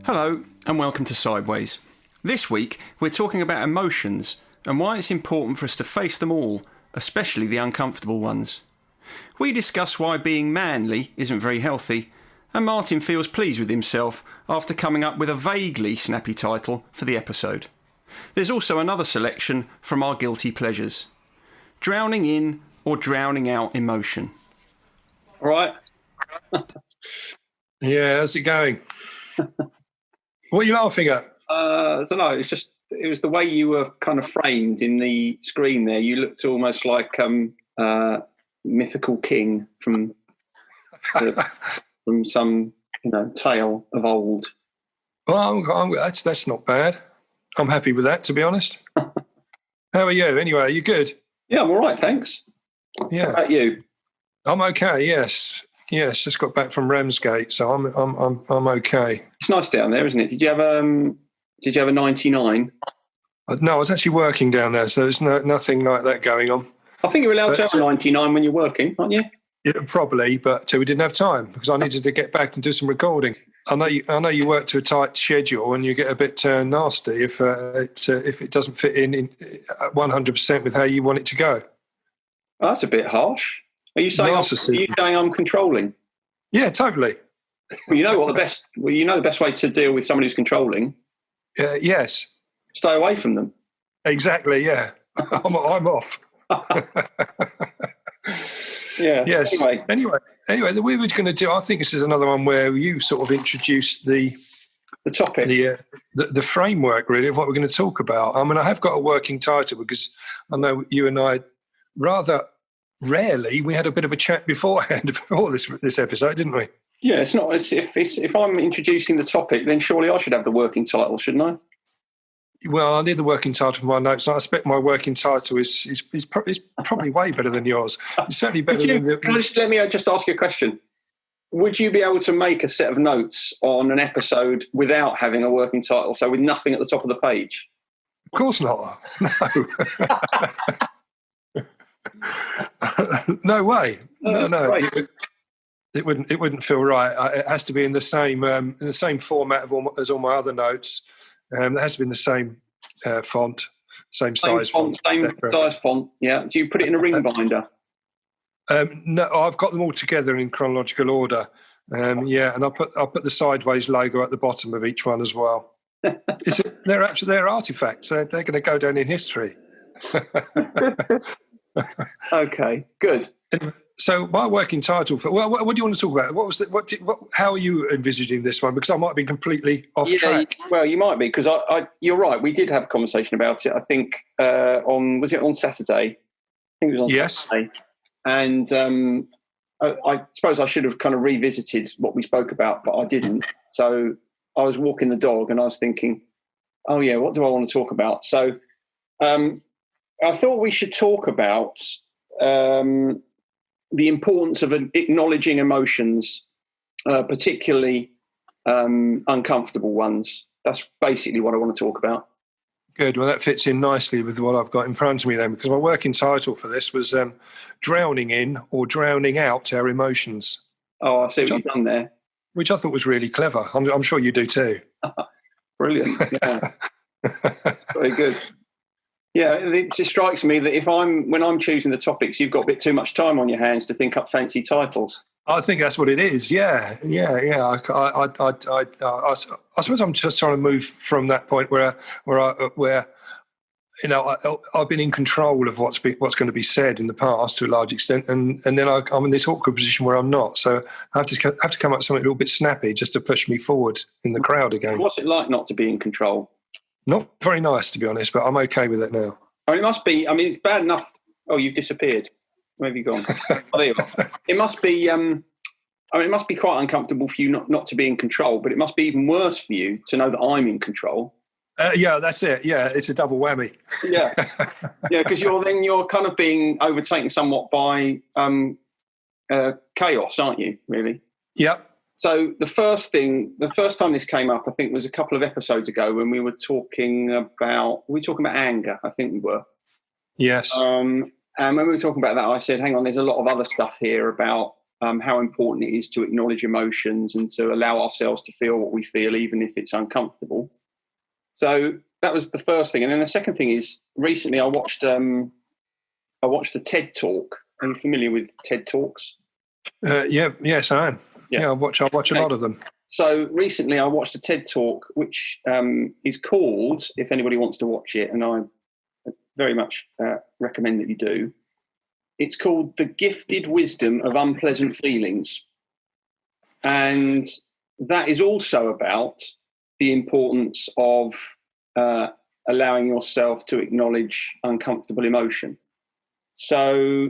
Hello and welcome to Sideways. This week we're talking about emotions and why it's important for us to face them all, especially the uncomfortable ones. We discuss why being manly isn't very healthy, and Martin feels pleased with himself after coming up with a vaguely snappy title for the episode. There's also another selection from our guilty pleasures. Drowning in or drowning out emotion. All right. Yeah, how's it going? What are you laughing at? I don't know. It was the way you were kind of framed in the screen there. You looked almost like mythical king from some tale of old. Well, that's not bad. I'm happy with that, to be honest. How are you? Anyway, are you good? Yeah, I'm all right, thanks. Yeah. How about you? I'm okay. Yes. Just got back from Ramsgate, so I'm okay. It's nice down there, isn't it? Did you have a 99? No, I was actually working down there, so there's nothing like that going on. I think you're allowed to have a 99 when you're working, aren't you? Yeah, probably, but we didn't have time because I needed to get back and do some recording. I know you work to a tight schedule and you get a bit nasty if it doesn't fit in 100% with how you want it to go. Oh, that's a bit harsh. Are you saying I'm controlling? Yeah, totally. Well, you know the best way to deal with someone who's controlling. Yes. Stay away from them. Exactly. Yeah. I'm off. Yeah. Yes. Anyway, we were going to do. I think this is another one where you sort of introduced the topic, the framework, really, of what we're going to talk about. I mean, I have got a working title because I know you and I rather rarely we had a bit of a chat beforehand before this episode, didn't we? Yeah, it's not. If I'm introducing the topic, then surely I should have the working title, shouldn't I? Well, I need the working title for my notes. I expect my working title is probably way better than yours. It's certainly better than the... Let me just ask you a question. Would you be able to make a set of notes on an episode without having a working title, so with nothing at the top of the page? Of course not. No. No way. No. It wouldn't feel right. It has to be in the same format as all my other notes. It has to be in the same font, same size font. Same size font, yeah. Do you put it in a ring binder? No, I've got them all together in chronological order. Yeah, and I'll put the Sideways logo at the bottom of each one as well. They're artifacts. They're going to go down in history. Okay, good. So my working title for what do you want to talk about? How are you envisaging this one? Because I might be completely off track. Well, you might be because you're right. We did have a conversation about it. I think was it on Saturday? I think it was on Saturday. And I suppose I should have kind of revisited what we spoke about, but I didn't. So I was walking the dog and I was thinking, oh yeah, what do I want to talk about? So I thought we should talk about the importance of acknowledging emotions, particularly uncomfortable ones. That's basically what I want to talk about. Good. Well, that fits in nicely with what I've got in front of me then, because my working title for this was Drowning in or Drowning Out Our Emotions. Oh, I see what you've done there. Which I thought was really clever. I'm sure you do too. Brilliant. Yeah. Very good. Yeah, it just strikes me that when I'm choosing the topics, you've got a bit too much time on your hands to think up fancy titles. I think that's what it is. Yeah. I suppose I'm just trying to move from that point where I've been in control of what's going to be said in the past to a large extent, and then I'm in this awkward position where I'm not. So I have to come up with something a little bit snappy just to push me forward in the crowd again. What's it like not to be in control? Not very nice, to be honest, but I'm okay with it now. I mean, it must be. I mean, it's bad enough. Oh, you've disappeared. Where have you gone? Oh, there you are. It must be. It must be quite uncomfortable for you not to be in control, but it must be even worse for you to know that I'm in control. Yeah, that's it. Yeah, it's a double whammy. Yeah, because you're kind of being overtaken somewhat by chaos, aren't you? Really? Yep. So the first time this came up, I think, was a couple of episodes ago when we were talking about anger. I think we were. Yes. And when we were talking about that, I said, "Hang on, there's a lot of other stuff here about how important it is to acknowledge emotions and to allow ourselves to feel what we feel, even if it's uncomfortable. So that was the first thing. And then the second thing is, recently I watched a TED Talk. Are you familiar with TED Talks? Yes, I am. Yeah, I watch a lot of them. So recently I watched a TED Talk, which is called, if anybody wants to watch it, and I very much recommend that you do, it's called The Gifted Wisdom of Unpleasant Feelings. And that is also about the importance of allowing yourself to acknowledge uncomfortable emotion. So,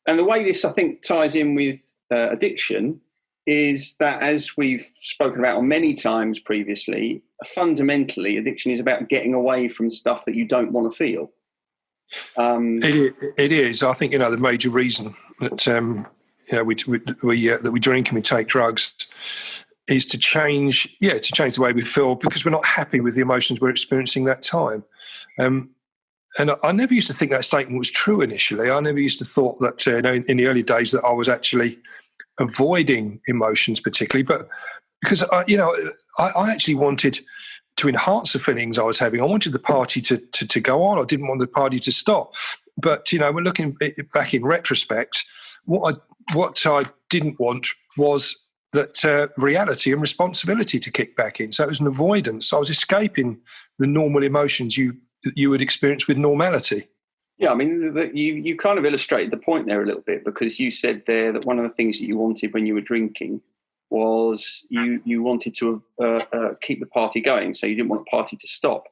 and the way this, I think, ties in with addiction is that, as we've spoken about on many times previously, fundamentally, addiction is about getting away from stuff that you don't want to feel. It is. I think, the major reason that we drink and we take drugs is to change the way we feel, because we're not happy with the emotions we're experiencing that time. And I never used to think that statement was true initially. I never used to thought that in the early days that I was actually avoiding emotions particularly, but because I actually wanted to enhance the feelings I was having. I wanted the party to go on. I didn't want the party to stop. But we're looking back in retrospect. What I didn't want was that reality and responsibility to kick back in. So it was an avoidance. I was escaping the normal emotions you would experience with normality. Yeah, I mean, you kind of illustrated the point there a little bit, because you said there that one of the things that you wanted when you were drinking was you wanted to keep the party going, so you didn't want the party to stop.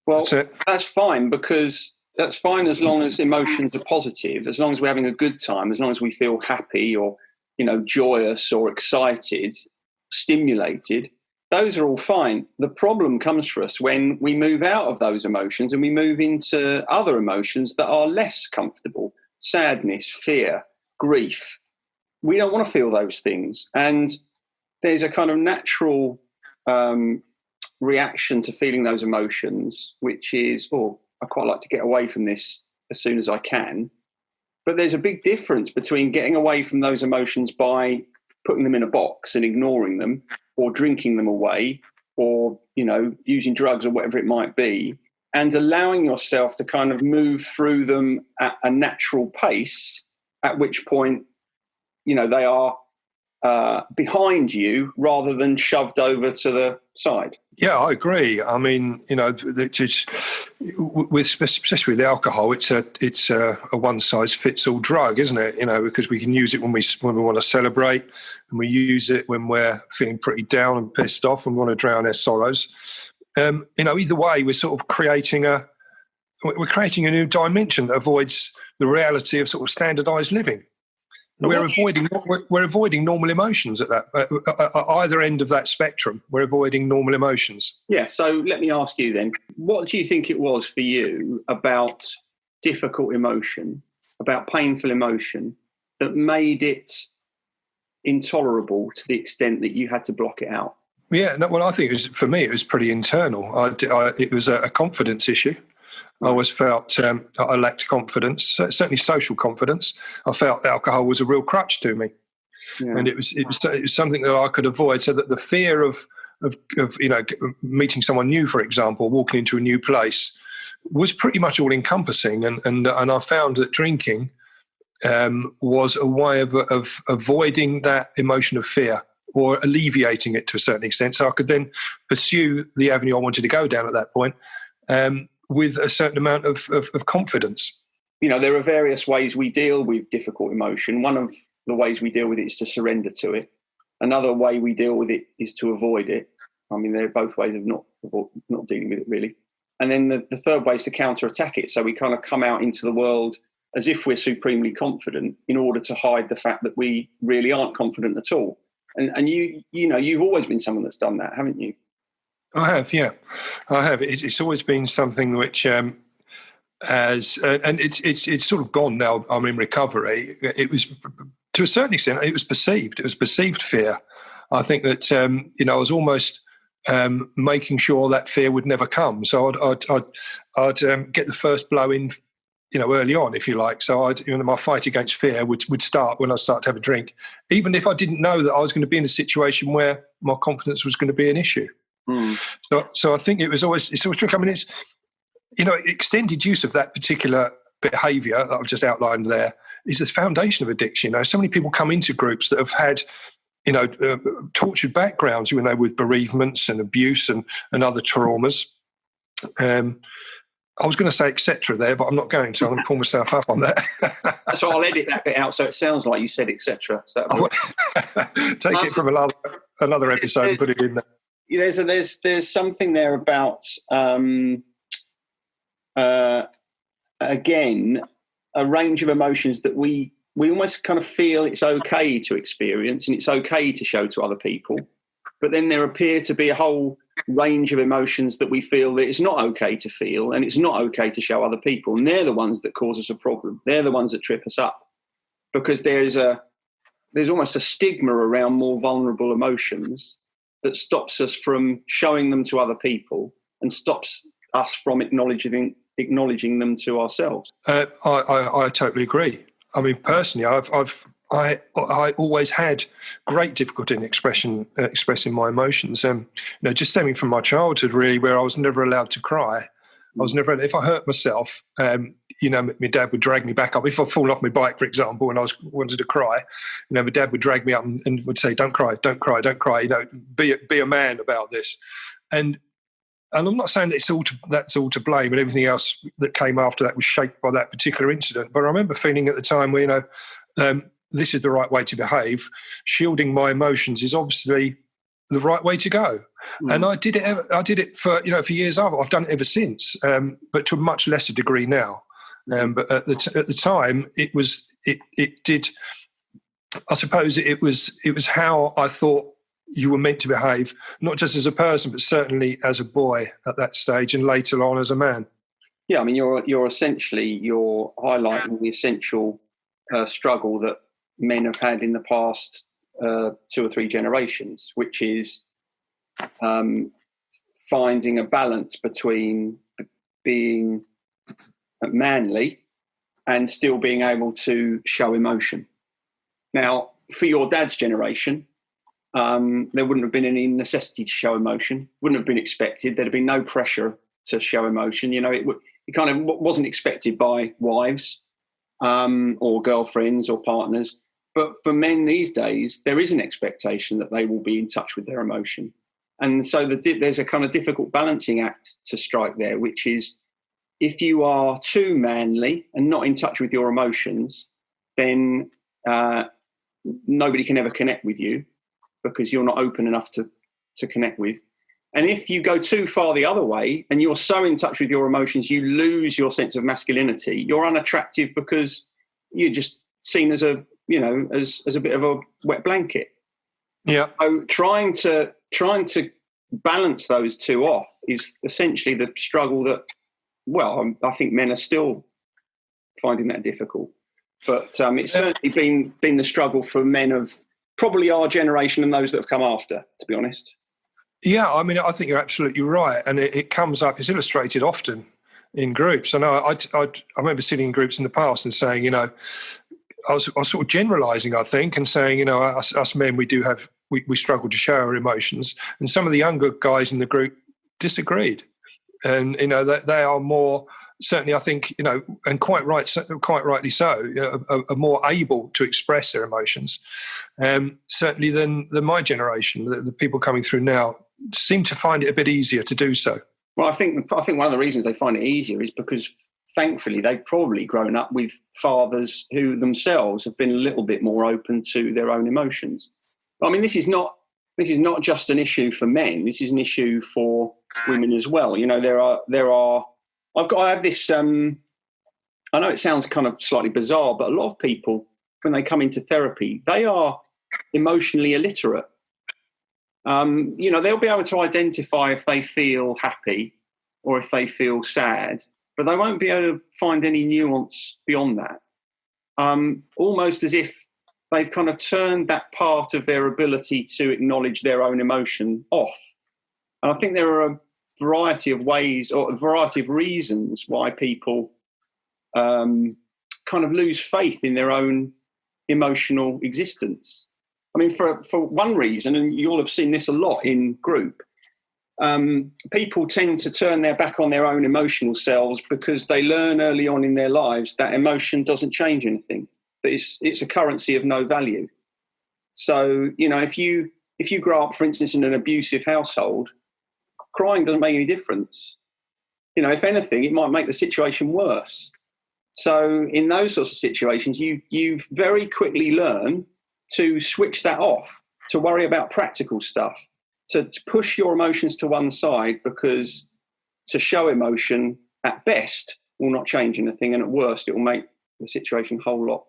Well, that's fine, because that's fine as long as emotions are positive, as long as we're having a good time, as long as we feel happy or, joyous or excited, stimulated. Those are all fine. The problem comes for us when we move out of those emotions and we move into other emotions that are less comfortable: sadness, fear, grief. We don't want to feel those things. And there's a kind of natural reaction to feeling those emotions, which is, I quite like to get away from this as soon as I can. But there's a big difference between getting away from those emotions by putting them in a box and ignoring them, or drinking them away, or, using drugs or whatever it might be, and allowing yourself to kind of move through them at a natural pace, at which point, they are behind you rather than shoved over to the side. Yeah, I agree. I mean, especially with alcohol, it's a one size fits all drug, isn't it? Because we can use it when we want to celebrate, and we use it when we're feeling pretty down and pissed off and want to drown our sorrows. Either way, we're sort of creating a new dimension that avoids the reality of sort of standardized living. We're avoiding normal emotions at either end of that spectrum. We're avoiding normal emotions. Yeah. So let me ask you then: what do you think it was for you about difficult emotion, about painful emotion, that made it intolerable to the extent that you had to block it out? Yeah. No, well, I think for me it was pretty internal. It was a confidence issue. I always felt I lacked confidence, certainly social confidence. I felt alcohol was a real crutch to me, and it was something that I could avoid. So that the fear of meeting someone new, for example, walking into a new place, was pretty much all encompassing. And I found that drinking was a way of avoiding that emotion of fear, or alleviating it to a certain extent, so I could then pursue the avenue I wanted to go down at that point. With a certain amount of confidence. There are various ways we deal with difficult emotion. One of the ways we deal with it is to surrender to it. Another way we deal with it is to avoid it. I mean, there are both ways of not dealing with it, really. And then the third way is to counterattack it. So we kind of come out into the world as if we're supremely confident, in order to hide the fact that we really aren't confident at all. And you've always been someone that's done that, haven't you? I have, yeah, I have. It's always been something which, and it's sort of gone now. I'm in recovery. It was, to a certain extent, it was perceived. It was perceived fear. I think that I was almost making sure that fear would never come. So I'd get the first blow in early on, if you like. So my fight against fear would start when I start to have a drink, even if I didn't know that I was going to be in a situation where my confidence was going to be an issue. So I think it's always tricky. I mean, it's, extended use of that particular behaviour that I've just outlined there is the foundation of addiction. So many people come into groups that have had, tortured backgrounds, with bereavements and abuse and other traumas. I was going to say etc. there, but I'm not going to. I'm going to pull myself up on that. So I'll edit that bit out so it sounds like you said etc. So take it from another episode and put it in there. There's something there about again, a range of emotions that we almost kind of feel it's okay to experience and it's okay to show to other people, but then there appear to be a whole range of emotions that we feel that it's not okay to feel and it's not okay to show other people, and they're the ones that cause us a problem. They're the ones that trip us up, because there's almost a stigma around more vulnerable emotions that stops us from showing them to other people and stops us from acknowledging them to ourselves. I totally agree. I mean, personally, I always had great difficulty in expressing my emotions. Just stemming from my childhood, really, where I was never allowed to cry. I was never. If I hurt myself, my dad would drag me back up. If I fall off my bike, for example, and I wanted to cry, my dad would drag me up and would say, "Don't cry, don't cry, don't cry. Be a man about this." And I'm not saying that that's all to blame, and everything else that came after that was shaped by that particular incident. But I remember feeling at the time where, this is the right way to behave. Shielding my emotions is obviously the right way to go. And I did it for years. I've done it ever since, but to a much lesser degree now. But at the time, it did. I suppose it was how I thought you were meant to behave, not just as a person, but certainly as a boy at that stage, and later on as a man. Yeah, I mean, you're highlighting the essential struggle that men have had in the past 2 or 3 generations, which is finding a balance between being manly and still being able to show emotion. Now, for your dad's generation, there wouldn't have been any necessity to show emotion, wouldn't have been expected. There'd have been no pressure to show emotion. It kind of wasn't expected by wives or girlfriends or partners. But for men these days, there is an expectation that they will be in touch with their emotion. And so there's a kind of difficult balancing act to strike there, which is if you are too manly and not in touch with your emotions, then nobody can ever connect with you because you're not open enough to connect with. And if you go too far the other way and you're so in touch with your emotions, you lose your sense of masculinity. You're unattractive because you're just seen as a bit of a wet blanket. Yeah. So trying to balance those two off is essentially the struggle that, I think men are still finding that difficult. But it's certainly been the struggle for men of probably our generation and those that have come after, to be honest. Yeah, I mean, I think you're absolutely right. And it comes up, it's illustrated often in groups. I know I remember sitting in groups in the past and saying, I was sort of generalising, I think, and saying, us men, we struggle to show our emotions. And some of the younger guys in the group disagreed. And, they are more, certainly I think, and quite rightly so, are more able to express their emotions, certainly than my generation. The people coming through now seem to find it a bit easier to do so. Well, I think one of the reasons they find it easier is because thankfully they've probably grown up with fathers who themselves have been a little bit more open to their own emotions. I mean, this is not just an issue for men. This is an issue for women as well. I have this. I know it sounds kind of slightly bizarre, but a lot of people, when they come into therapy, they are emotionally illiterate. They'll be able to identify if they feel happy or if they feel sad, but they won't be able to find any nuance beyond that. Almost as if they've kind of turned that part of their ability to acknowledge their own emotion off. And I think there are a variety of ways or a variety of reasons why people kind of lose faith in their own emotional existence. I mean, for one reason, and you'll have seen this a lot in group, people tend to turn their back on their own emotional selves because they learn early on in their lives that emotion doesn't change anything, that it's a currency of no value. So, if you grow up, for instance, in an abusive household, crying doesn't make any difference. If anything, it might make the situation worse. So in those sorts of situations, you very quickly learn to switch that off, to worry about practical stuff, to push your emotions to one side, because to show emotion at best will not change anything, and at worst it will make the situation a whole lot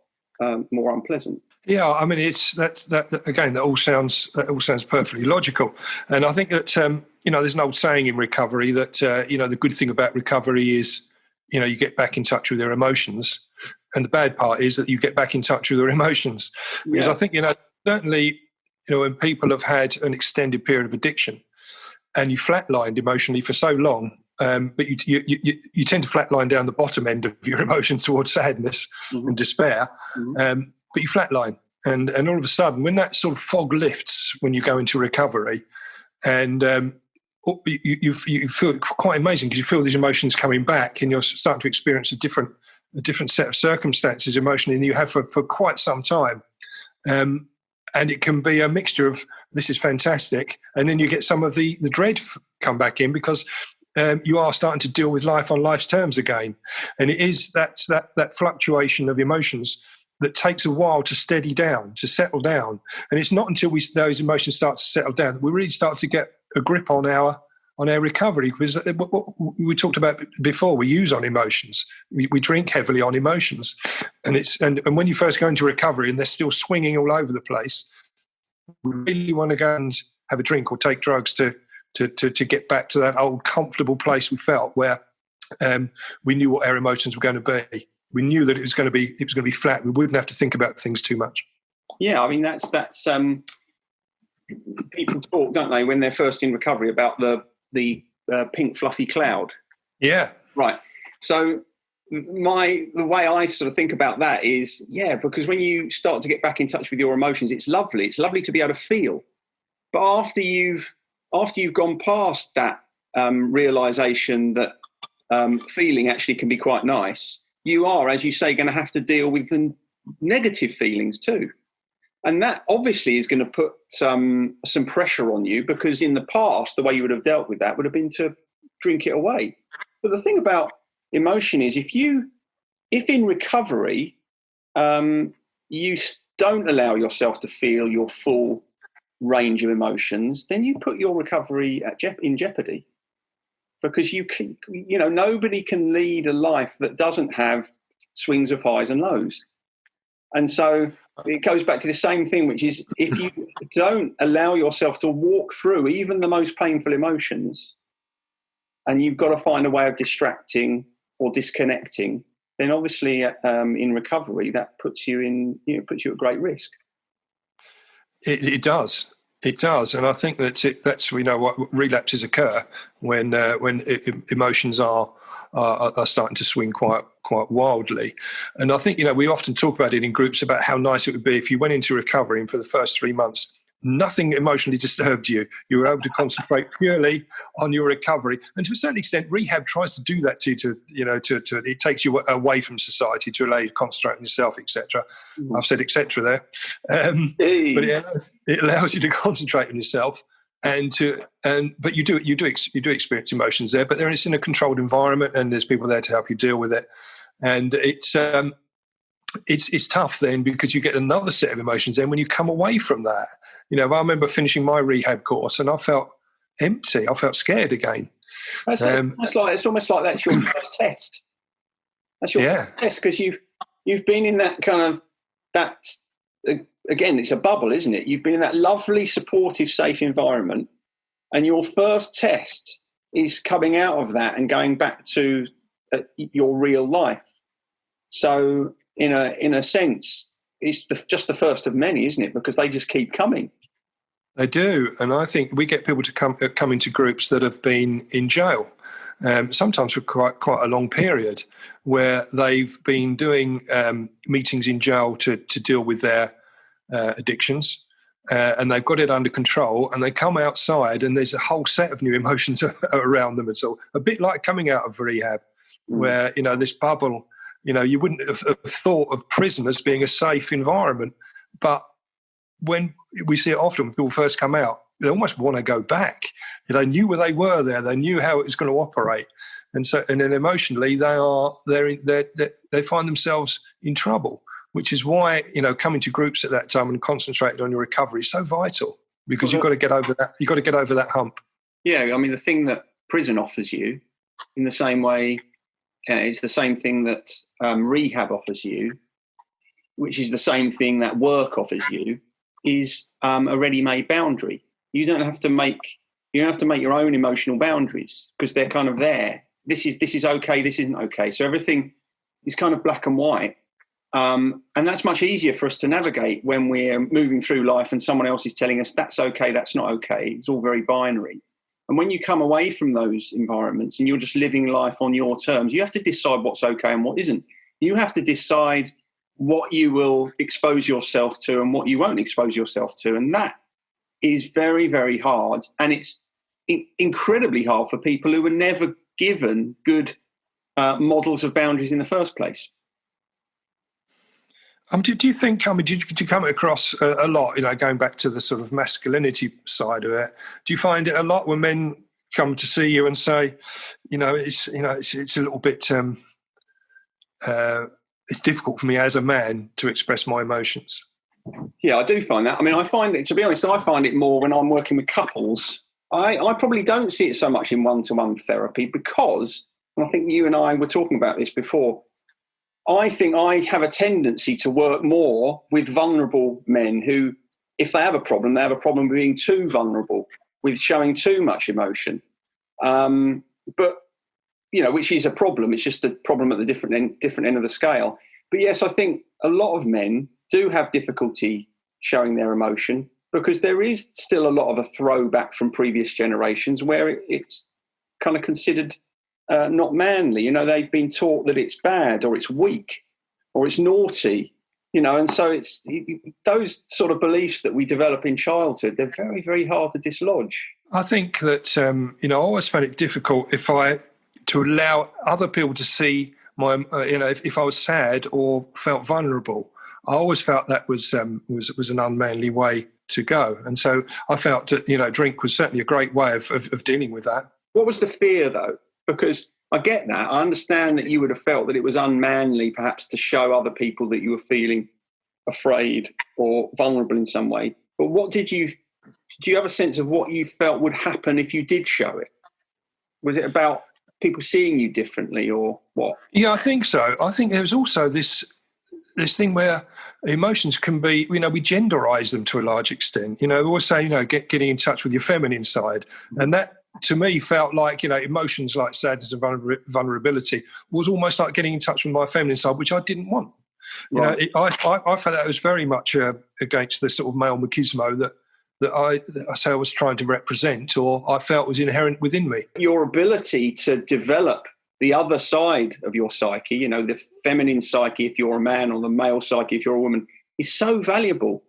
more unpleasant. Yeah, I mean, that again. That all sounds perfectly logical, and I think that there's an old saying in recovery that the good thing about recovery is you get back in touch with your emotions, and the bad part is that you get back in touch with your emotions. Because I think certainly when people have had an extended period of addiction, and you flatlined emotionally for so long. But you tend to flatline down the bottom end of your emotions towards sadness and despair. But you flatline, and all of a sudden, when that sort of fog lifts, when you go into recovery, and you feel quite amazing because you feel these emotions coming back, and you're starting to experience a different set of circumstances emotionally than you have for quite some time. And it can be a mixture of this is fantastic, and then you get some of the dread come back in because you are starting to deal with life on life's terms again, and it is that fluctuation of emotions that takes a while to steady down, to settle down. And it's not until those emotions start to settle down that we really start to get a grip on our recovery. Because what we talked about before, we use on emotions. We drink heavily on emotions, and when you first go into recovery and they're still swinging all over the place, we really want to go and have a drink or take drugs to get back to that old comfortable place we felt where we knew what our emotions were going to be. We knew that it was going to be flat. We wouldn't have to think about things too much. Yeah, I mean that's people talk, don't they, when they're first in recovery about the pink fluffy cloud. Yeah. Right. So the way I sort of think about that is, because when you start to get back in touch with your emotions, it's lovely. It's lovely to be able to feel. But after you've gone past that realization that feeling actually can be quite nice, you are, as you say, going to have to deal with the negative feelings too. And that obviously is going to put some pressure on you, because in the past, the way you would have dealt with that would have been to drink it away. But the thing about emotion is if in recovery, you don't allow yourself to feel your full range of emotions, then you put your recovery in jeopardy, because nobody can lead a life that doesn't have swings of highs and lows. And so it goes back to the same thing, which is if you don't allow yourself to walk through even the most painful emotions, and you've got to find a way of distracting or disconnecting, then obviously in recovery that puts you at great risk. It does. It does, and I think that's what relapses occur when emotions are starting to swing quite wildly. And I think we often talk about it in groups about how nice it would be if you went into recovery and for the first 3 months nothing emotionally disturbed you. You were able to concentrate purely on your recovery, and to a certain extent, rehab tries to do that to it takes you away from society to allow you to concentrate on yourself, etc. I've said etc. there, but it allows you to concentrate on yourself, but you do experience emotions there, but it's in a controlled environment, and there's people there to help you deal with it, and it's tough then because you get another set of emotions then when you come away from that. I remember finishing my rehab course and I felt empty. I felt scared again. It's almost like that's your first test. That's your first test, because you've been in that kind of that. Again, it's a bubble, isn't it? You've been in that lovely, supportive, safe environment, and your first test is coming out of that and going back to your real life. So, in a sense, it's just the first of many, isn't it? Because they just keep coming. They do, and I think we get people to come into groups that have been in jail, sometimes for quite a long period, where they've been doing meetings in jail to deal with their addictions. And they've got it under control, and they come outside and there's a whole set of new emotions around them. And so a bit like coming out of rehab, where, this bubble, you wouldn't have thought of prison as being a safe environment. But when we see it often, when people first come out, they almost want to go back. They knew where they were there. They knew how it was going to operate. And then emotionally, they find themselves in trouble, which is why, coming to groups at that time and concentrating on your recovery is so vital, because you've got to get over that. You've got to get over that hump. Yeah, I mean, the thing that prison offers you, in the same way, it's the same thing that rehab offers you, which is the same thing that work offers you, is a ready-made boundary. You don't have to make your own emotional boundaries, because they're kind of there. This is okay. This isn't okay. So everything is kind of black and white. And that's much easier for us to navigate when we're moving through life and someone else is telling us that's okay, that's not okay. It's all very binary. And when you come away from those environments and you're just living life on your terms, you have to decide what's okay and what isn't. You have to decide what you will expose yourself to and what you won't expose yourself to. And that is very, very hard. And it's incredibly hard for people who were never given good models of boundaries in the first place. Do you think, did you come across a lot, going back to the sort of masculinity side of it, do you find it a lot when men come to see you and say, it's a little bit, it's difficult for me as a man to express my emotions? Yeah, I do find that. I mean, I find it more when I'm working with couples. I probably don't see it so much in one-to-one therapy because, and I think you and I were talking about this before, I think I have a tendency to work more with vulnerable men who, if they have a problem with being too vulnerable, with showing too much emotion. But, which is a problem. It's just a problem at the different end of the scale. But yes, I think a lot of men do have difficulty showing their emotion because there is still a lot of a throwback from previous generations where it's kind of considered not manly. They've been taught that it's bad or it's weak or it's naughty, and so it's those sort of beliefs that we develop in childhood, they're very, very hard to dislodge. I think that, I always found it difficult to allow other people to see my, if I was sad or felt vulnerable. I always felt that was an unmanly way to go. And so I felt that, drink was certainly a great way of dealing with that. What was the fear, though? Because I get that. I understand that you would have felt that it was unmanly perhaps to show other people that you were feeling afraid or vulnerable in some way. But do you have a sense of what you felt would happen if you did show it? Was it about people seeing you differently or what? Yeah, I think so. I think there was also this thing where emotions can be, we genderize them to a large extent. We always say, getting in touch with your feminine side. And that, to me, felt like, emotions like sadness and vulnerability was almost like getting in touch with my feminine side, which I didn't want. Right. I felt that it was very much against the sort of male machismo that I was trying to represent, or I felt was inherent within me. Your ability to develop the other side of your psyche, the feminine psyche if you're a man or the male psyche if you're a woman, is so valuable.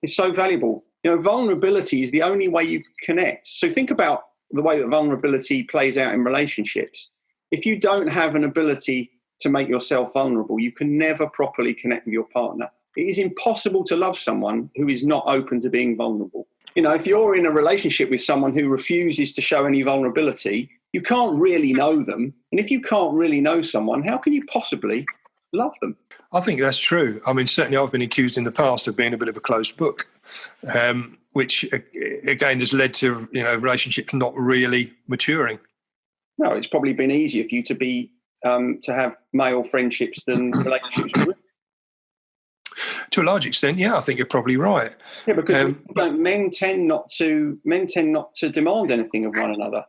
It's so valuable. Vulnerability is the only way you connect. So think about the way that vulnerability plays out in relationships. If you don't have an ability to make yourself vulnerable, you can never properly connect with your partner. It is impossible to love someone who is not open to being vulnerable. If you're in a relationship with someone who refuses to show any vulnerability, you can't really know them. And if you can't really know someone, how can you possibly love them? I think that's true. I mean, certainly I've been accused in the past of being a bit of a closed book, which again has led to, relationships not really maturing. No, it's probably been easier for you to be, to have male friendships than relationships with women. To a large extent, yeah, I think you're probably right. Yeah, because men tend not to demand anything of one another.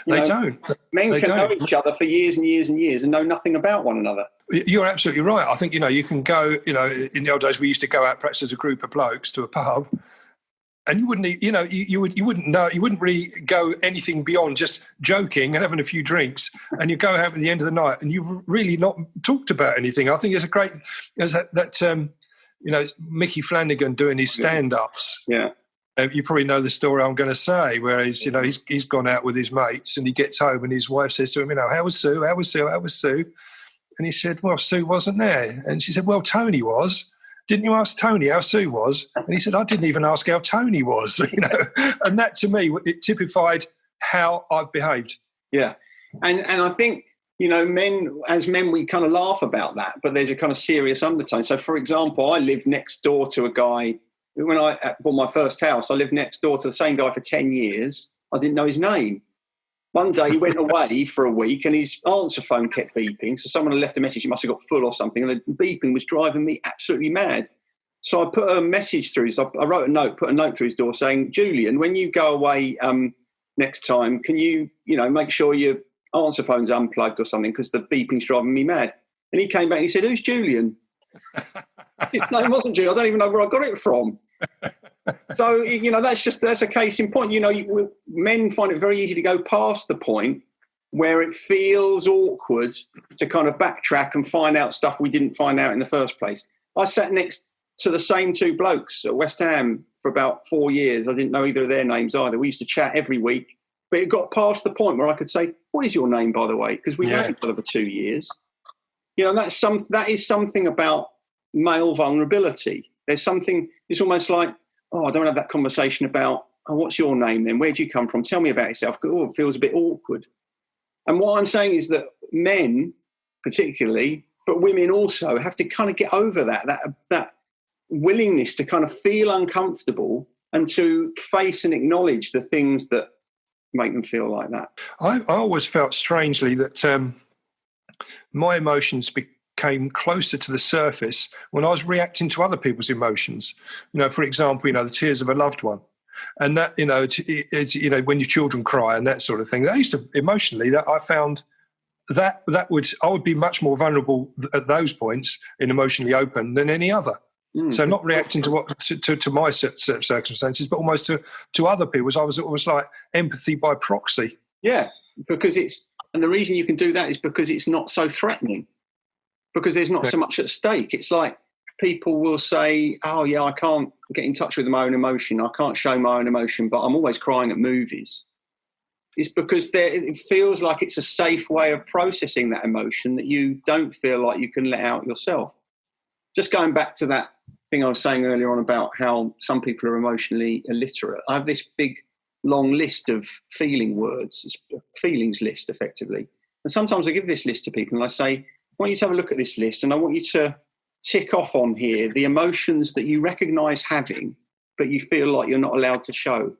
They don't. Men can know each other for years and years and years and know nothing about one another. You're absolutely right. I think, you can go, in the old days we used to go out perhaps as a group of blokes to a pub and you wouldn't, you wouldn't know, you wouldn't really go anything beyond just joking and having a few drinks, and you go home at the end of the night, and you've really not talked about anything. I think it's a great, Mickey Flanagan doing his stand-ups. Yeah. You probably know the story I'm going to say, where he's gone out with his mates, and he gets home, and his wife says to him, how was Sue? How was Sue? How was Sue? And he said, well, Sue wasn't there. And she said, well, Tony was. Didn't you ask Tony how Sue was? And he said, I didn't even ask how Tony was. And that, to me, it typified how I've behaved. Yeah. And I think, men, we kind of laugh about that, but there's a kind of serious undertone. So, for example, I lived next door to a guy. When I bought my first house, I lived next door to the same guy for 10 years. I didn't know his name. One day he went away for a week and his answer phone kept beeping. So someone had left a message, he must have got full or something, and the beeping was driving me absolutely mad. So I put a message through I wrote a note, put a note through his door saying, Julian, when you go away next time, can you, make sure your answer phone's unplugged or something, because the beeping's driving me mad. And he came back and he said, who's Julian? His name wasn't Julian. I don't even know where I got it from. So, that's a case in point. Men find it very easy to go past the point where it feels awkward to kind of backtrack and find out stuff we didn't find out in the first place. I sat next to the same two blokes at West Ham for about 4 years. I didn't know either of their names either. We used to chat every week, but it got past the point where I could say, what is your name, by the way? Because we've known each other for 2 years. That is something about male vulnerability. There's something, it's almost like, I don't have that conversation about, what's your name then? Where do you come from? Tell me about yourself. It feels a bit awkward. And what I'm saying is that men, particularly, but women also, have to kind of get over that willingness to kind of feel uncomfortable and to face and acknowledge the things that make them feel like that. I always felt strangely that my emotions came closer to the surface when I was reacting to other people's emotions. For example, the tears of a loved one. And that, when your children cry and that sort of thing, that used to, emotionally, that I found I would be much more vulnerable at those points and emotionally open than any other. So not reacting to my circumstances, but almost to other people's. It was like empathy by proxy. Yeah, and the reason you can do that is because it's not so threatening, because there's not so much at stake. It's like people will say, I can't get in touch with my own emotion. I can't show my own emotion, but I'm always crying at movies. It's because it feels like it's a safe way of processing that emotion that you don't feel like you can let out yourself. Just going back to that thing I was saying earlier on about how some people are emotionally illiterate. I have this big, long list of feeling words, it's a feelings list, effectively. And sometimes I give this list to people and I say, I want you to have a look at this list and I want you to tick off on here the emotions that you recognise having, but you feel like you're not allowed to show.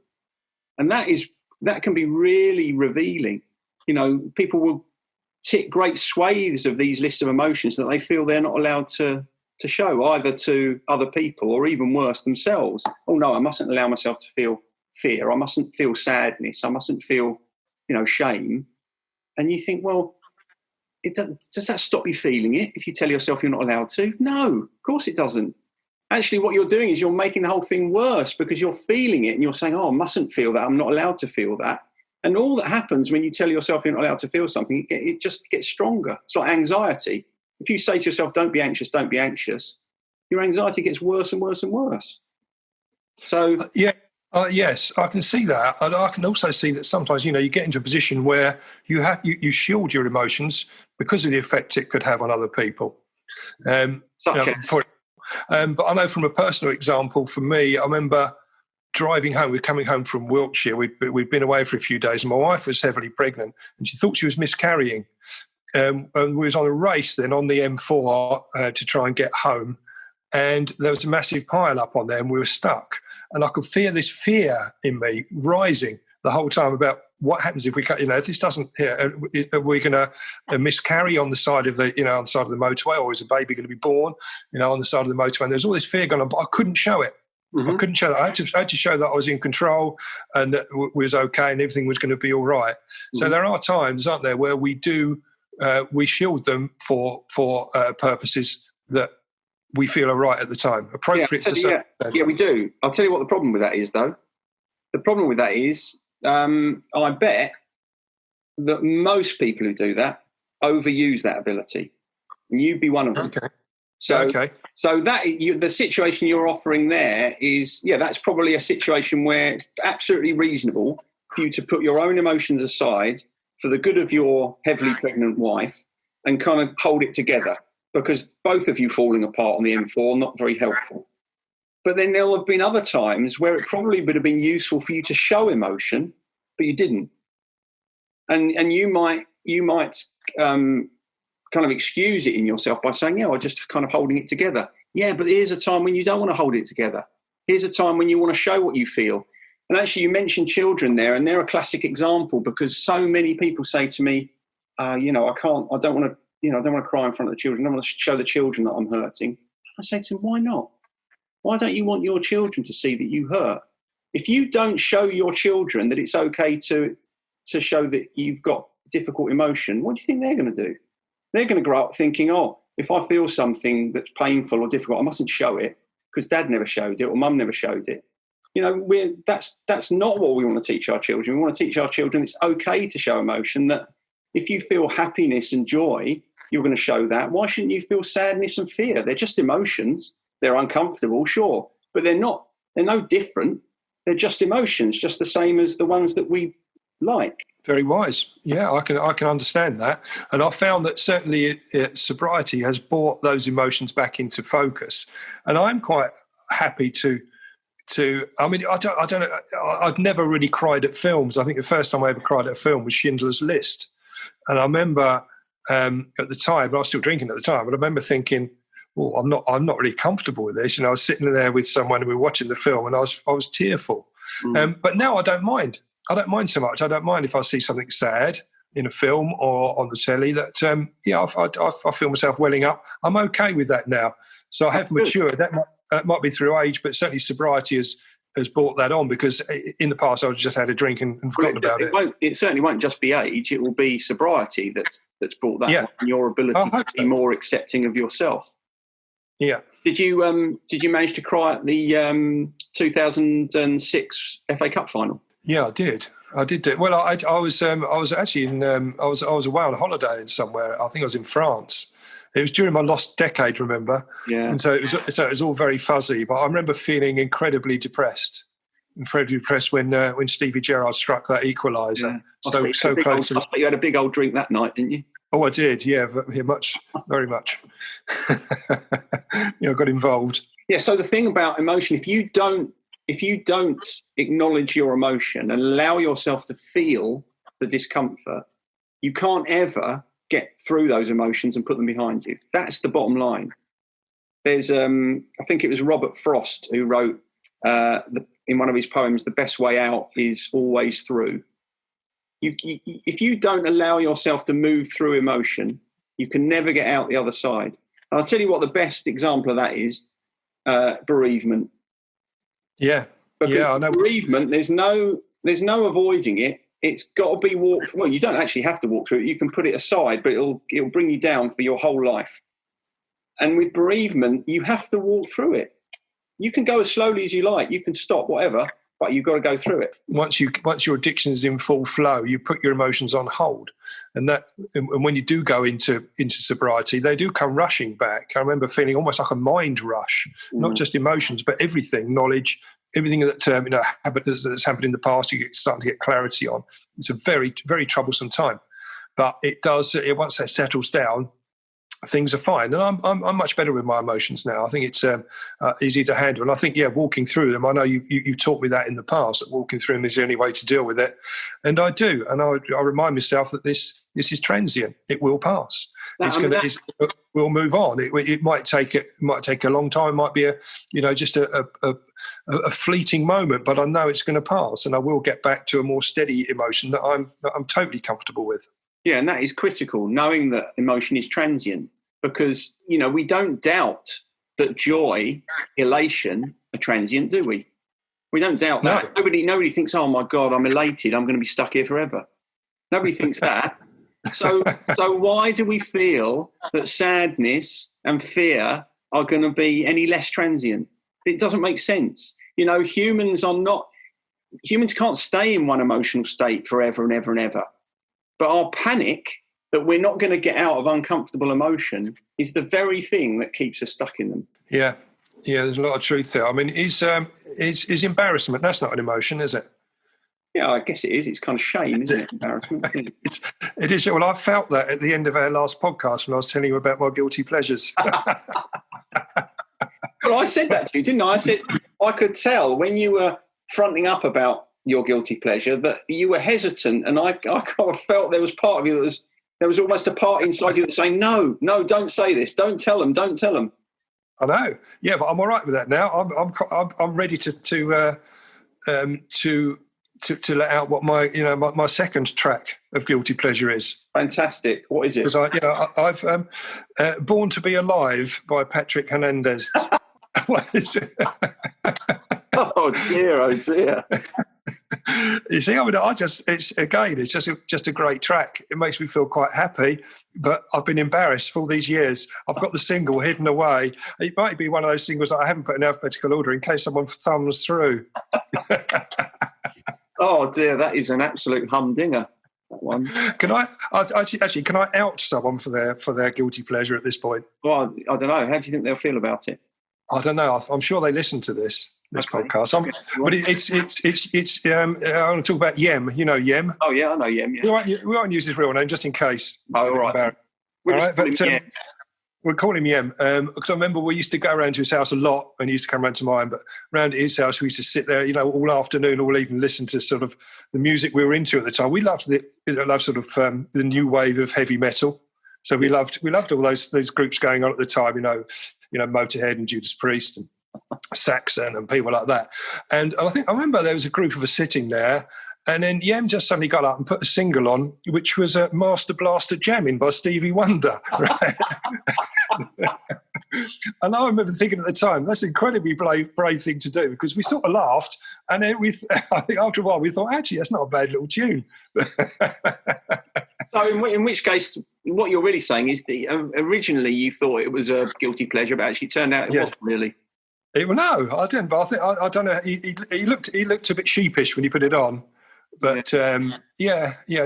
And that can be really revealing. People will tick great swathes of these lists of emotions that they feel they're not allowed to show, either to other people or even worse, themselves. Oh no, I mustn't allow myself to feel fear. I mustn't feel sadness. I mustn't feel, shame. And you think, well, does that stop you feeling it if you tell yourself you're not allowed to? No, of course it doesn't. Actually, what you're doing is you're making the whole thing worse because you're feeling it and you're saying, I mustn't feel that. I'm not allowed to feel that. And all that happens when you tell yourself you're not allowed to feel something, it just gets stronger. It's like anxiety. If you say to yourself, don't be anxious, your anxiety gets worse and worse and worse. So yes, I can see that. I can also see that sometimes, you get into a position where you shield your emotions because of the effect it could have on other people. But I know from a personal example, for me, I remember driving home. We were coming home from Wiltshire. We'd been away for a few days. And my wife was heavily pregnant and she thought she was miscarrying. And we was on a race then on the M4 to try and get home. And there was a massive pile up on there and we were stuck. And I could feel this fear in me rising the whole time about what happens if we, if this doesn't, are we going to miscarry on the side of the, on the side of the motorway, or is a baby going to be born, on the side of the motorway? And there's all this fear going on, but I couldn't show it. Mm-hmm. I couldn't show that. I had to show that I was in control and that was okay and everything was going to be all right. Mm-hmm. So there are times, aren't there, where we do we shield them for purposes that we feel are right at the time, appropriate for certain yeah, we do. I'll tell you what the problem with that is, though. The problem with that is, I bet that most people who do that overuse that ability, and you'd be one of them. Okay. So that the situation you're offering there is, that's probably a situation where it's absolutely reasonable for you to put your own emotions aside for the good of your heavily pregnant wife and kind of hold it together, because both of you falling apart on the M4, not very helpful. But then there'll have been other times where it probably would have been useful for you to show emotion, but you didn't. And you might kind of excuse it in yourself by saying, I'm just kind of holding it together. Yeah, but here's a time when you don't want to hold it together. Here's a time when you want to show what you feel. And actually, you mentioned children there, and they're a classic example, because so many people say to me, I don't want to cry in front of the children. I don't want to show the children that I'm hurting. I say to them, why not? Why don't you want your children to see that you hurt? If you don't show your children that it's okay to show that you've got difficult emotion, what do you think they're going to do? They're going to grow up thinking, if I feel something that's painful or difficult, I mustn't show it because Dad never showed it or Mum never showed it. That's not what we want to teach our children. We want to teach our children it's okay to show emotion, that if you feel happiness and joy, you're going to show that. Why shouldn't you feel sadness and fear? They're just emotions. They're uncomfortable, sure, but they're not. They're no different. They're just emotions, just the same as the ones that we like. Very wise. Yeah, I can understand that. And I found that certainly sobriety has brought those emotions back into focus. And I'm quite happy to I mean, I don't know. I'd never really cried at films. I think the first time I ever cried at a film was Schindler's List. And I remember at the time, but I was still drinking at the time, but I remember thinking, I'm not really comfortable with this. I was sitting there with someone and we were watching the film and I was tearful. But now I don't mind. I don't mind so much. I don't mind if I see something sad in a film or on the telly that, I feel myself welling up. I'm okay with that now. So I have matured. That might be through age, but certainly sobriety has brought that on, because in the past I just had a drink and forgotten about it. It certainly won't just be age. It will be sobriety that's brought that on, and your ability to be more accepting of yourself. Yeah. Did you manage to cry at the 2006 FA Cup final? Yeah, I did. Do it. Well, I was actually I was away on holiday in somewhere. I think I was in France. It was during my lost decade, remember? Yeah. And so it was all very fuzzy. But I remember feeling incredibly depressed when Stevie Gerrard struck that equaliser. Yeah. So close. I bet you had a big old drink that night, didn't you? Oh, I did. Yeah, much, very much. I got involved. Yeah. So the thing about emotion, if you don't acknowledge your emotion and allow yourself to feel the discomfort, you can't ever get through those emotions and put them behind you. That's the bottom line. There's, I think it was Robert Frost who wrote in one of his poems, "The best way out is always through." If you don't allow yourself to move through emotion, you can never get out the other side. And I'll tell you what the best example of that is, bereavement. Yeah. Because I know. Bereavement, there's no avoiding it. It's got to be walked. Well, you don't actually have to walk through it. You can put it aside, but it'll bring you down for your whole life. And with bereavement, you have to walk through it. You can go as slowly as you like. You can stop, whatever, but you've got to go through it. Once your addiction is in full flow, you put your emotions on hold, and when you do go into sobriety, they do come rushing back. I remember feeling almost like a mind rush, not just emotions, but everything, knowledge, everything that that's happened in the past. You start to get clarity on. It's a very, very troublesome time, but it does. Once that settles down, things are fine, and I'm much better with my emotions now. I think it's easy to handle, and I think walking through them. I know you taught me that in the past, that walking through them is the only way to deal with it, and I do. And I remind myself that this is transient. It will pass. We'll move on. It might take a long time. It might be just a fleeting moment, but I know it's going to pass, and I will get back to a more steady emotion that I'm totally comfortable with. Yeah, and that is critical, knowing that emotion is transient, because, we don't doubt that joy, elation are transient, do we? We don't doubt that. Nobody thinks, oh my God, I'm elated, I'm going to be stuck here forever. Nobody thinks that. So why do we feel that sadness and fear are going to be any less transient. It doesn't make sense. Humans can't stay in one emotional state forever and ever and ever. But our panic that we're not going to get out of uncomfortable emotion is the very thing that keeps us stuck in them. Yeah, there's a lot of truth there. I mean, is embarrassment, that's not an emotion, is it? Yeah, I guess it is. It's kind of shame, isn't it? Embarrassment. It is. Well, I felt that at the end of our last podcast when I was telling you about my guilty pleasures. Well, I said that to you, didn't I? I said I could tell when you were fronting up about your guilty pleasure that you were hesitant, and I kind of felt there was part of you there was almost a part inside you that was saying, no, don't say this, don't tell them. I know, yeah, but I'm all right with that now. I'm ready to let out what my second track of guilty pleasure is. Fantastic. What is it? Because I've Born to Be Alive by Patrick Hernandez. What is it? Oh dear. You see, I mean, it's just a great track. It makes me feel quite happy, but I've been embarrassed for all these years. I've got the single hidden away. It might be one of those singles that I haven't put in alphabetical order in case someone thumbs through. Oh dear, that is an absolute humdinger. That one. Can I out someone for their guilty pleasure at this point? Well, I don't know. How do you think they'll feel about it? I don't know. I'm sure they listen to this podcast. But it's. I want to talk about Yem. You know Yem. Oh yeah, I know Yem. Yeah. We won't use his real name just in case. Oh, all right. We'll call him Yem because I remember we used to go around to his house a lot, and he used to come around to mine. But around at his house, we used to sit there, all afternoon, all evening, listen to sort of the music we were into at the time. We loved sort of the new wave of heavy metal. So we loved all those groups going on at the time. Motorhead and Judas Priest and Saxon and people like that. And I remember there was a group of us sitting there, and then Yem just suddenly got up and put a single on, which was Master Blaster Jamming by Stevie Wonder. Right? And I remember thinking at the time, that's an incredibly brave thing to do, because we sort of laughed, and then I think after a while we thought, actually, that's not a bad little tune. So in which case, what you're really saying is that originally you thought it was a guilty pleasure, but actually turned out it wasn't really. No, I didn't. But I don't know. He looked a bit sheepish when he put it on. But in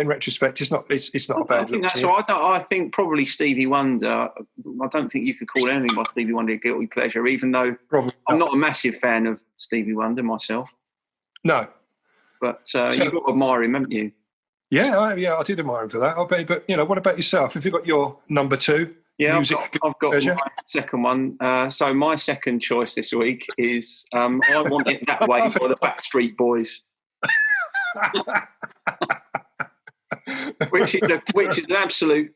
retrospect, it's not a bad. I think that's right. I think probably Stevie Wonder. I don't think you could call anything by Stevie Wonder a guilty pleasure, even though I'm not a massive fan of Stevie Wonder myself. No, but you've got to admire him, haven't you? Yeah, I did admire him for that. But what about yourself? Have you got your number two? Yeah, I've got my second one. So my second choice this week is I Want It That Way by the Backstreet Boys. which is an absolute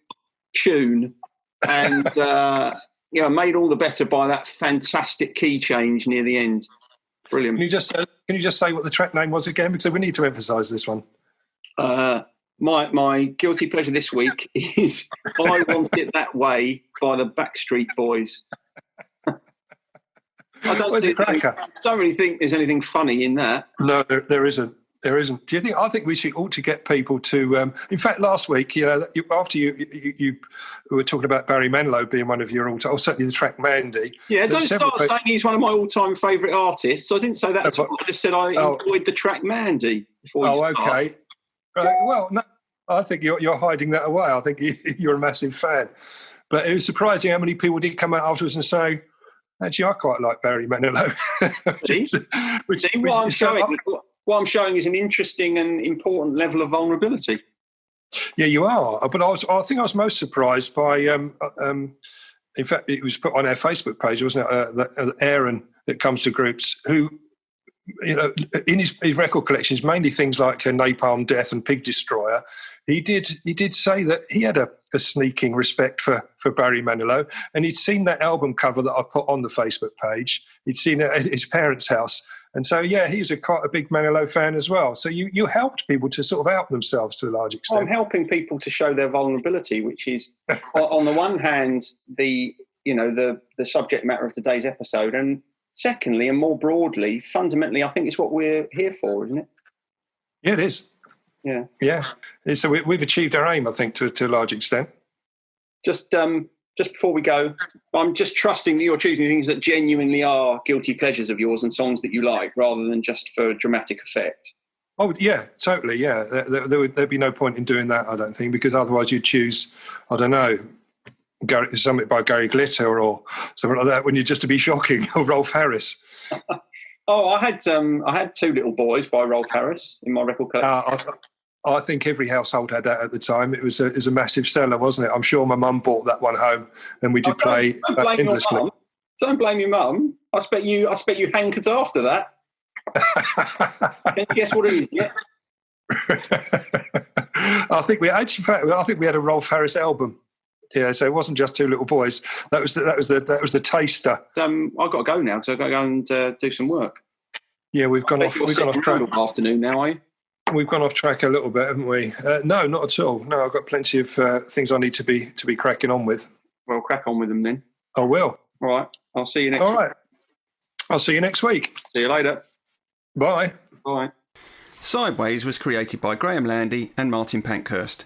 tune, and made all the better by that fantastic key change near the end. Brilliant. Can you just say what the track name was again, because we need to emphasise this one. My guilty pleasure this week is I Want It That Way by the Backstreet Boys. I don't really think there's anything funny in that. No, there isn't. There isn't. Do you think? I think we ought to get people to. In fact, last week, after you were talking about Barry Manilow being one of your or certainly the track Mandy. Yeah, don't start saying he's one of my all-time favourite artists. I didn't say that at all. I just said I enjoyed the track Mandy. Okay. Right. Well, no, I think you're hiding that away. I think you're a massive fan. But it was surprising how many people did come out afterwards and say, actually, I quite like Barry Manilow. What I'm showing is an interesting and important level of vulnerability. Yeah, you are. But I think I was most surprised by. In fact, it was put on our Facebook page, wasn't it? Aaron that comes to groups who, in his record collections, mainly things like Napalm Death and Pig Destroyer. He did say that he had a sneaking respect for Barry Manilow, and he'd seen that album cover that I put on the Facebook page. He'd seen it at his parents' house. And so, he's quite a big Manilow fan as well. So you helped people to sort of out themselves to a large extent. I'm helping people to show their vulnerability, which is, on the one hand, the subject matter of today's episode, and secondly, and more broadly, fundamentally, I think it's what we're here for, isn't it? Yeah, it is. Yeah. Yeah. So we've achieved our aim, I think, to a large extent. Just just before we go, I'm just trusting that you're choosing things that genuinely are guilty pleasures of yours and songs that you like, rather than just for dramatic effect. Oh, yeah, totally, yeah. There'd be no point in doing that, I don't think, because otherwise you'd choose, I don't know, something by Gary Glitter or something like that, when you're just to be shocking, or Rolf Harris. Oh, I had Two Little Boys by Rolf Harris in my record collection. I think every household had that at the time. It was a massive seller, wasn't it? I'm sure my mum bought that one home, and we did play endlessly. Don't blame your mum. I expect you hankered after that. Can you guess what it is? Yeah. I think we had a Rolf Harris album. Yeah, so it wasn't just Two Little Boys. That was the taster. I've got to go now, so I've got to go and do some work. Yeah, we've gone off track. Afternoon now, are you? We've gone off track a little bit, haven't we? No, not at all. No, I've got plenty of things I need to be cracking on with. Well, crack on with them then. I will. All right. I'll see you next week. All right. I'll see you next week. See you later. Bye. Bye. Sideways was created by Graham Landy and Martin Pankhurst.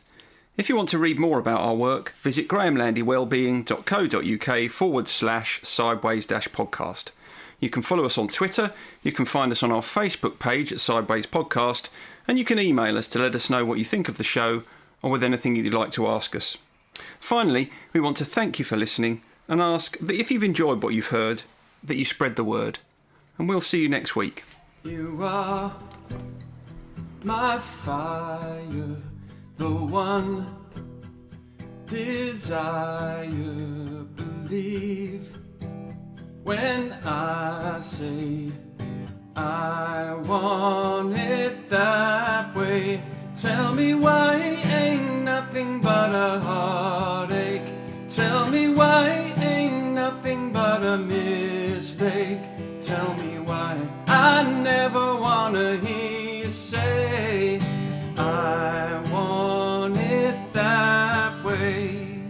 If you want to read more about our work, visit grahamlandywellbeing.co.uk/sideways-podcast. You can follow us on Twitter, you can find us on our Facebook page at Sideways Podcast, and you can email us to let us know what you think of the show or with anything you'd like to ask us. Finally, we want to thank you for listening and ask that if you've enjoyed what you've heard, that you spread the word. And we'll see you next week. You are my fire, the one desire, believe when I say I want it that way. Tell me why ain't nothing but a heartache. Tell me why ain't nothing but a mistake. Tell me why I never wanna hear you say I want it that way.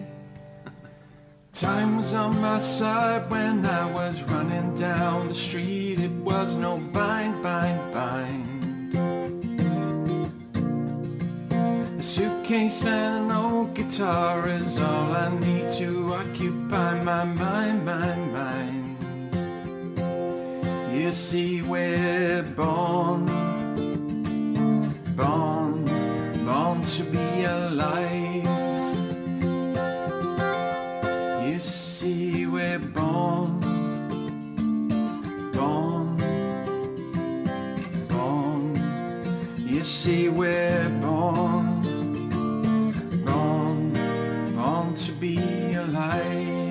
Time was on my side when I was running down the street. It was no bind, bind, bind. A suitcase and an old guitar is all I need to occupy my mind, mind, mind. You see, we're born to be alive. You see, we're born. You see, we're born to be alive.